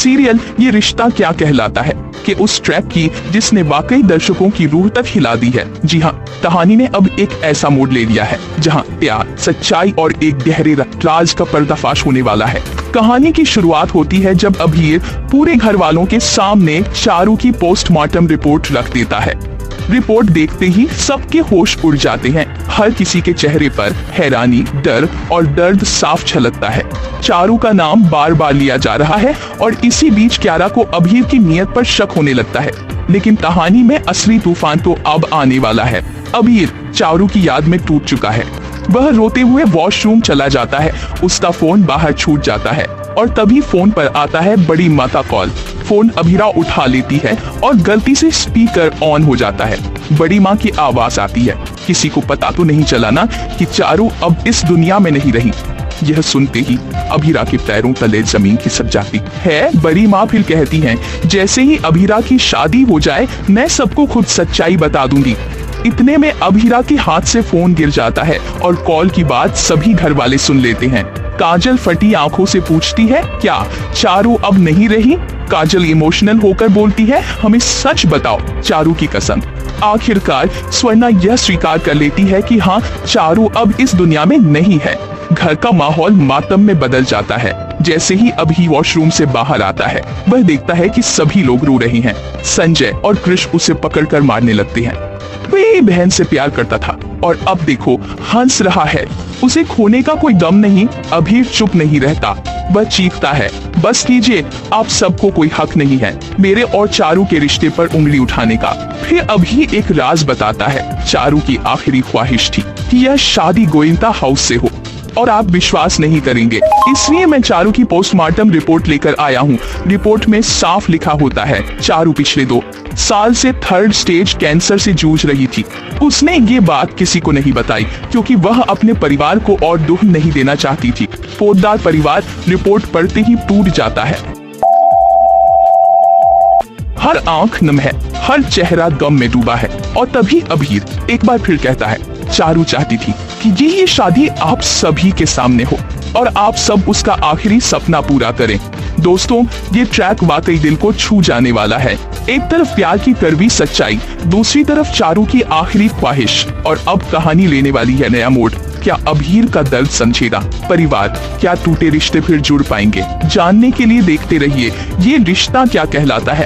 Serial ये रिश्ता क्या कहलाता है कि उस ट्रैक की जिसने वाकई दर्शकों की रूह तक हिला दी है। जी हाँ, कहानी ने अब एक ऐसा मोड़ ले लिया है जहाँ प्यार, सच्चाई और एक गहरे राज का पर्दाफाश होने वाला है। कहानी की शुरुआत होती है जब अभीर पूरे घर वालों के सामने चारू की पोस्टमार्टम रिपोर्ट रख देता है। रिपोर्ट देखते ही सबके होश उड़ जाते हैं। हर किसी के चेहरे पर हैरानी, डर और दर्द साफ झलकता है। चारू का नाम बार बार लिया जा रहा है और इसी बीच क्यारा को अभीर की नीयत पर शक होने लगता है। लेकिन कहानी में असली तूफान तो अब आने वाला है। अभीर चारू की याद में टूट चुका है। वह रोते हुए वॉशरूम चला जाता है। उसका फोन बाहर छूट जाता है और तभी फोन पर आता है बड़ी माँ का कॉल। फोन अभीरा उठा लेती है और गलती से स्पीकर ऑन हो जाता है। बड़ी माँ की आवाज आती है, किसी को पता तो नहीं चला ना कि चारू अब इस दुनिया में नहीं रही। यह सुनते ही अभीरा के पैरों तले जमीन खिसक जाती है। बड़ी माँ फिर कहती हैं, जैसे ही अभीरा की शादी हो जाए मैं सबको खुद सच्चाई बता दूंगी। इतने में अभीरा के हाथ से फोन गिर जाता है और कॉल की बात सभी घर वाले सुन लेते हैं। काजल फटी आंखों से पूछती है, क्या चारू अब नहीं रही? काजल इमोशनल होकर बोलती है, हमें सच बताओ, चारू की कसम। आखिरकार स्वर्णा यह स्वीकार कर लेती है कि हाँ, चारू अब इस दुनिया में नहीं है। घर का माहौल मातम में बदल जाता है। जैसे ही अभी वॉशरूम से बाहर आता है, वह देखता है कि सभी लोग रो रहे हैं। संजय और कृष उसे पकड़कर मारने लगते हैं। वह बहन से प्यार करता था और अब देखो हंस रहा है। उसे खोने का कोई गम नहीं। अभीर चुप नहीं रहता, वह चीखता है, बस कीजिए, आप सबको कोई हक नहीं है मेरे और चारू के रिश्ते पर उंगली उठाने का। फिर अभी एक राज बताता है, चारू की आखिरी ख्वाहिश थी कि यह शादी गोइंता हाउस से हो। और आप विश्वास नहीं करेंगे, इसलिए मैं चारू की पोस्टमार्टम रिपोर्ट लेकर आया हूँ। रिपोर्ट में साफ लिखा होता है, चारू पिछले 2 साल से 3rd स्टेज कैंसर से जूझ रही थी। उसने ये बात किसी को नहीं बताई क्योंकि वह अपने परिवार को और दुख नहीं देना चाहती थी। फौजदार परिवार रिपोर्ट पढ़ते ही टूट जाता है। हर आंख नम है, हर चेहरा गम में डूबा है। और तभी अभीर एक बार फिर कहता है, चारू चाहती थी कि ये शादी आप सभी के सामने हो और आप सब उसका आखिरी सपना पूरा करें। दोस्तों, ये ट्रैक वाकई दिल को छू जाने वाला है। एक तरफ प्यार की कड़वी सच्चाई, दूसरी तरफ चारू की आखिरी ख्वाहिश। और अब कहानी लेने वाली है नया मोड़। क्या अभीर का दर्द समझेगा परिवार? क्या टूटे रिश्ते फिर जुड़ पाएंगे? जानने के लिए देखते रहिए ये रिश्ता क्या कहलाता है।